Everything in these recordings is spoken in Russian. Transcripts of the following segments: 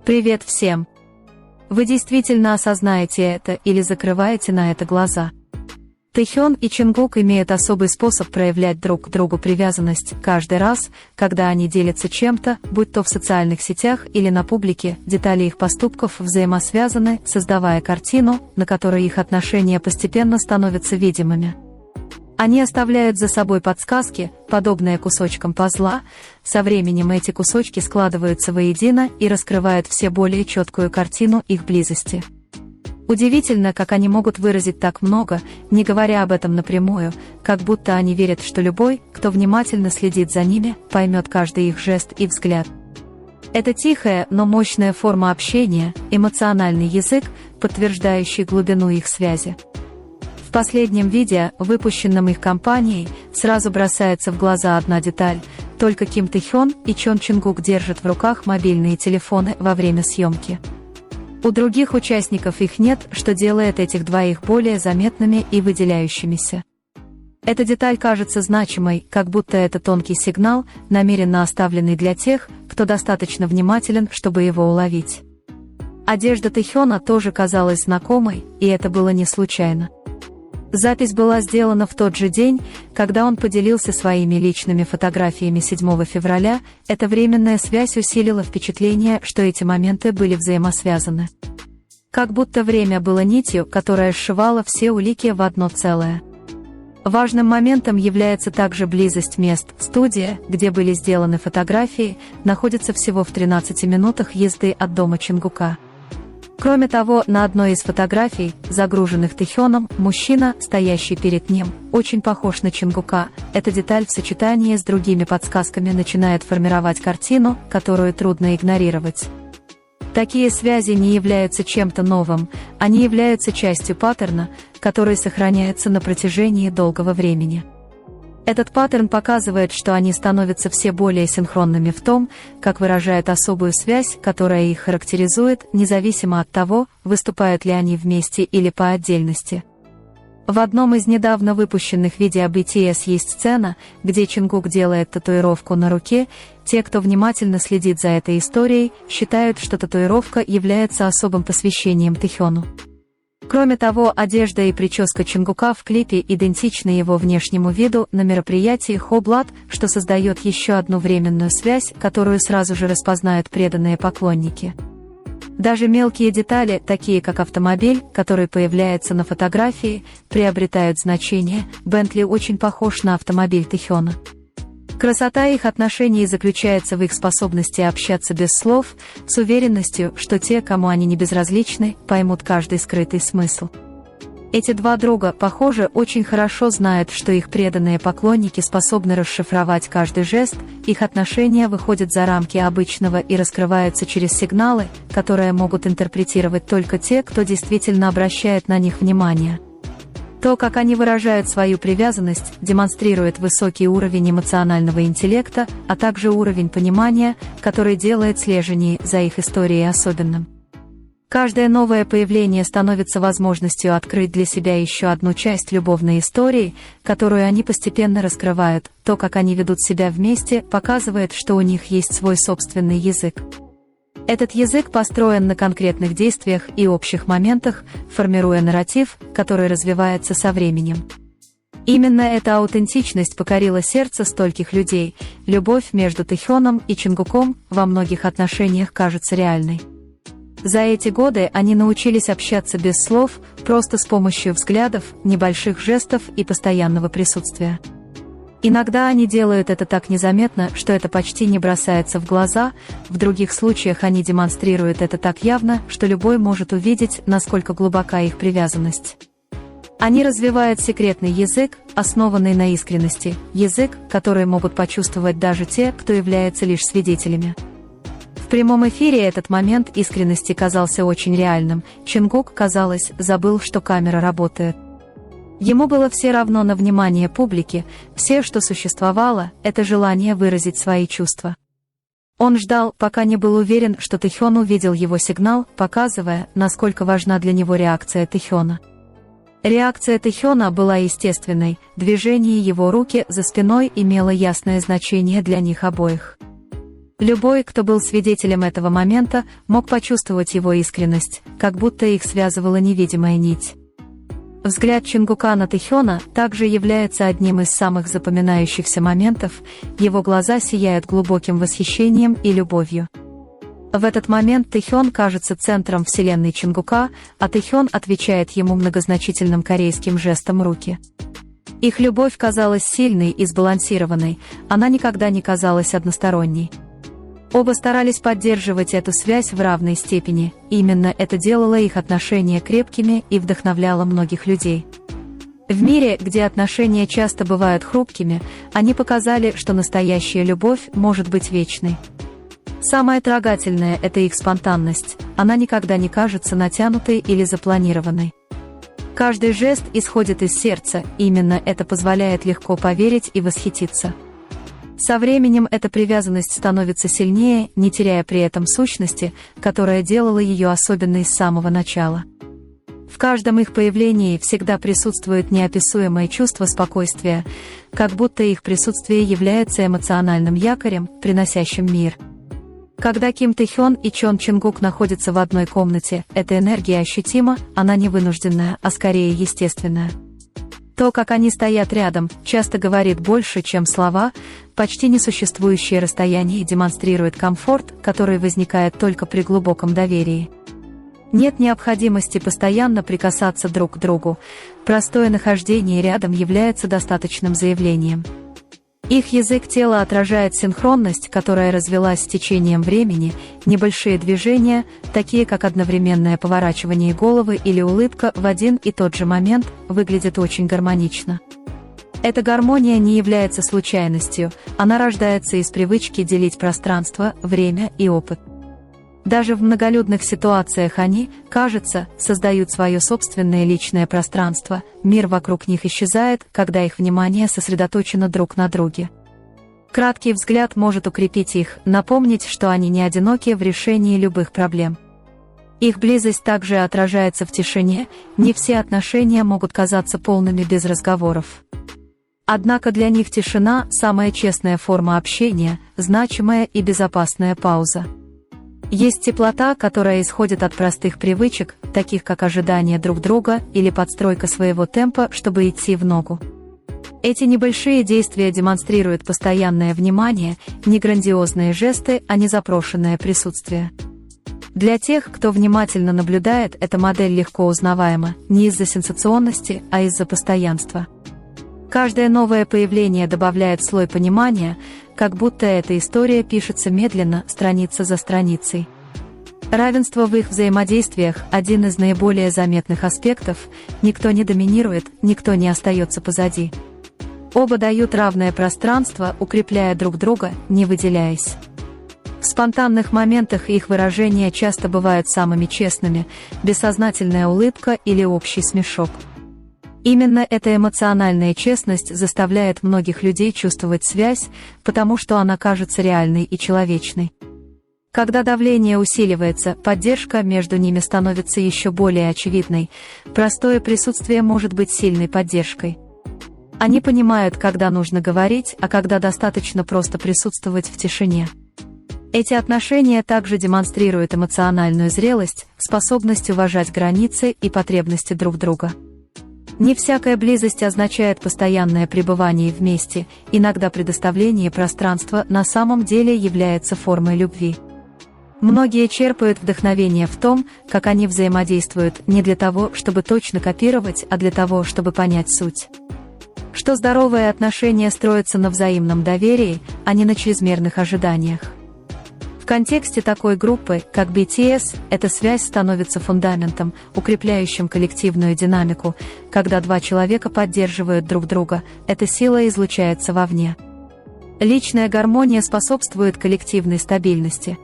Привет всем! Вы действительно осознаете это или закрываете на это глаза? Тэхён и Чингук имеют особый способ проявлять друг к другу привязанность каждый раз, когда они делятся чем-то, будь то в социальных сетях или на публике, детали их поступков взаимосвязаны, создавая картину, на которой их отношения постепенно становятся видимыми. Они оставляют за собой подсказки, подобные кусочкам пазла. Со временем эти кусочки складываются воедино и раскрывают все более четкую картину их близости. Удивительно, как они могут выразить так много, не говоря об этом напрямую, как будто они верят, что любой, кто внимательно следит за ними, поймет каждый их жест и взгляд. Это тихая, но мощная форма общения, эмоциональный язык, подтверждающий глубину их связи. В последнем видео, выпущенном их компанией, сразу бросается в глаза одна деталь: только Ким Тэхён и Чон Чингук держат в руках мобильные телефоны во время съемки. У других участников их нет, что делает этих двоих более заметными и выделяющимися. Эта деталь кажется значимой, как будто это тонкий сигнал, намеренно оставленный для тех, кто достаточно внимателен, чтобы его уловить. Одежда Тэхёна тоже казалась знакомой, и это было не случайно. Запись была сделана в тот же день, когда он поделился своими личными фотографиями 7 февраля. Эта временная связь усилила впечатление, что эти моменты были взаимосвязаны. Как будто время было нитью, которая сшивала все улики в одно целое. Важным моментом является также близость мест. Студия, где были сделаны фотографии, находится всего в 13 минутах езды от дома Чингука. Кроме того, на одной из фотографий, загруженных Тэхёном, мужчина, стоящий перед ним, очень похож на Чингука. Эта деталь в сочетании с другими подсказками начинает формировать картину, которую трудно игнорировать. Такие связи не являются чем-то новым, они являются частью паттерна, который сохраняется на протяжении долгого времени. Этот паттерн показывает, что они становятся все более синхронными в том, как выражают особую связь, которая их характеризует, независимо от того, выступают ли они вместе или по отдельности. В одном из недавно выпущенных видео BTS есть сцена, где Чингук делает татуировку на руке. Те, кто внимательно следит за этой историей, считают, что татуировка является особым посвящением Тэхёну. Кроме того, одежда и прическа Чингука в клипе идентичны его внешнему виду на мероприятии Хоблат, что создает еще одну временную связь, которую сразу же распознают преданные поклонники. Даже мелкие детали, такие как автомобиль, который появляется на фотографии, приобретают значение. Бентли очень похож на автомобиль Тэхёна. Красота их отношений заключается в их способности общаться без слов, с уверенностью, что те, кому они не безразличны, поймут каждый скрытый смысл. Эти два друга, похоже, очень хорошо знают, что их преданные поклонники способны расшифровать каждый жест. Их отношения выходят за рамки обычного и раскрываются через сигналы, которые могут интерпретировать только те, кто действительно обращает на них внимание. То, как они выражают свою привязанность, демонстрирует высокий уровень эмоционального интеллекта, а также уровень понимания, который делает слежение за их историей особенным. Каждое новое появление становится возможностью открыть для себя еще одну часть любовной истории, которую они постепенно раскрывают. То, как они ведут себя вместе, показывает, что у них есть свой собственный язык. Этот язык построен на конкретных действиях и общих моментах, формируя нарратив, который развивается со временем. Именно эта аутентичность покорила сердце стольких людей. Любовь между Тэхёном и Чингуком во многих отношениях кажется реальной. За эти годы они научились общаться без слов, просто с помощью взглядов, небольших жестов и постоянного присутствия. Иногда они делают это так незаметно, что это почти не бросается в глаза, в других случаях они демонстрируют это так явно, что любой может увидеть, насколько глубока их привязанность. Они развивают секретный язык, основанный на искренности, язык, который могут почувствовать даже те, кто является лишь свидетелями. В прямом эфире этот момент искренности казался очень реальным. Чингук, казалось, забыл, что камера работает. Ему было все равно на внимание публики, все, что существовало, это желание выразить свои чувства. Он ждал, пока не был уверен, что Тэхён увидел его сигнал, показывая, насколько важна для него реакция Тэхёна. Реакция Тэхёна была естественной, движение его руки за спиной имело ясное значение для них обоих. Любой, кто был свидетелем этого момента, мог почувствовать его искренность, как будто их связывала невидимая нить. Взгляд Чингука на Тэхёна также является одним из самых запоминающихся моментов, его глаза сияют глубоким восхищением и любовью. В этот момент Тэхён кажется центром вселенной Чингука, а Тэхён отвечает ему многозначительным корейским жестом руки. Их любовь казалась сильной и сбалансированной, она никогда не казалась односторонней. Оба старались поддерживать эту связь в равной степени, и именно это делало их отношения крепкими и вдохновляло многих людей. В мире, где отношения часто бывают хрупкими, они показали, что настоящая любовь может быть вечной. Самое трогательное – это их спонтанность, она никогда не кажется натянутой или запланированной. Каждый жест исходит из сердца, и именно это позволяет легко поверить и восхититься. Со временем эта привязанность становится сильнее, не теряя при этом сущности, которая делала ее особенной с самого начала. В каждом их появлении всегда присутствует неописуемое чувство спокойствия, как будто их присутствие является эмоциональным якорем, приносящим мир. Когда Ким Тэхён и Чон Чингук находятся в одной комнате, эта энергия ощутима, она не вынужденная, а скорее естественная. То, как они стоят рядом, часто говорит больше, чем слова, почти несуществующее расстояние демонстрирует комфорт, который возникает только при глубоком доверии. Нет необходимости постоянно прикасаться друг к другу, простое нахождение рядом является достаточным заявлением. Их язык тела отражает синхронность, которая развилась с течением времени, небольшие движения, такие как одновременное поворачивание головы или улыбка в один и тот же момент, выглядят очень гармонично. Эта гармония не является случайностью, она рождается из привычки делить пространство, время и опыт. Даже в многолюдных ситуациях они, кажется, создают свое собственное личное пространство, мир вокруг них исчезает, когда их внимание сосредоточено друг на друге. Краткий взгляд может укрепить их, напомнить, что они не одиноки в решении любых проблем. Их близость также отражается в тишине, не все отношения могут казаться полными без разговоров. Однако для них тишина – самая честная форма общения, значимая и безопасная пауза. Есть теплота, которая исходит от простых привычек, таких как ожидание друг друга или подстройка своего темпа, чтобы идти в ногу. Эти небольшие действия демонстрируют постоянное внимание, не грандиозные жесты, а не запрошенное присутствие. Для тех, кто внимательно наблюдает, эта модель легко узнаваема, не из-за сенсационности, а из-за постоянства. Каждое новое появление добавляет слой понимания, как будто эта история пишется медленно, страница за страницей. Равенство в их взаимодействиях – один из наиболее заметных аспектов, никто не доминирует, никто не остается позади. Оба дают равное пространство, укрепляя друг друга, не выделяясь. В спонтанных моментах их выражения часто бывают самыми честными, бессознательная улыбка или общий смешок. Именно эта эмоциональная честность заставляет многих людей чувствовать связь, потому что она кажется реальной и человечной. Когда давление усиливается, поддержка между ними становится еще более очевидной, простое присутствие может быть сильной поддержкой. Они понимают, когда нужно говорить, а когда достаточно просто присутствовать в тишине. Эти отношения также демонстрируют эмоциональную зрелость, способность уважать границы и потребности друг друга. Не всякая близость означает постоянное пребывание вместе, иногда предоставление пространства на самом деле является формой любви. Многие черпают вдохновение в том, как они взаимодействуют не для того, чтобы точно копировать, а для того, чтобы понять суть. Что здоровые отношения строятся на взаимном доверии, а не на чрезмерных ожиданиях. В контексте такой группы, как BTS, эта связь становится фундаментом, укрепляющим коллективную динамику. Когда два человека поддерживают друг друга, эта сила излучается вовне. Личная гармония способствует коллективной стабильности.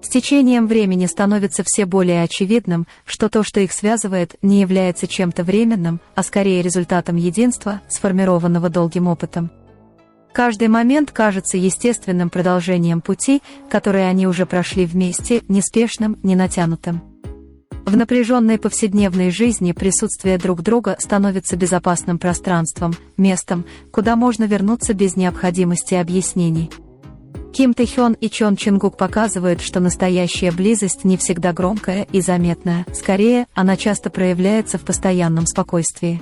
С течением времени становится все более очевидным, что то, что их связывает, не является чем-то временным, а скорее результатом единства, сформированного долгим опытом. Каждый момент кажется естественным продолжением пути, который они уже прошли вместе, неспешным, не натянутым. В напряженной повседневной жизни присутствие друг друга становится безопасным пространством, местом, куда можно вернуться без необходимости объяснений. Ким Тэхён и Чон Чингук показывают, что настоящая близость не всегда громкая и заметная, скорее, она часто проявляется в постоянном спокойствии.